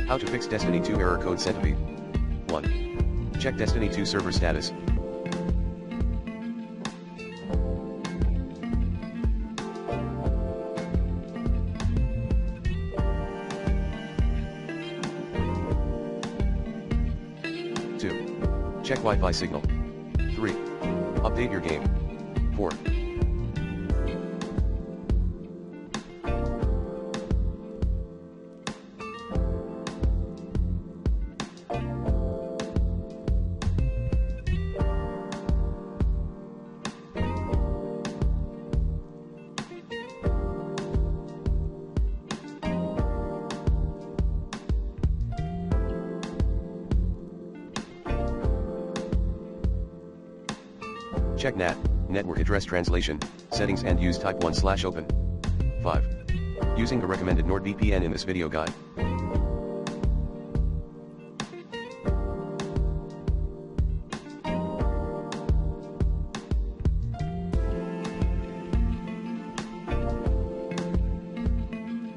How to fix Destiny 2 error code Centipede. 1. Check Destiny 2 server status. Check Wi-Fi signal. 3. Update your game. 4. Check NAT, network address translation, settings and use type 1/open. 5. Using the recommended NordVPN in this video guide.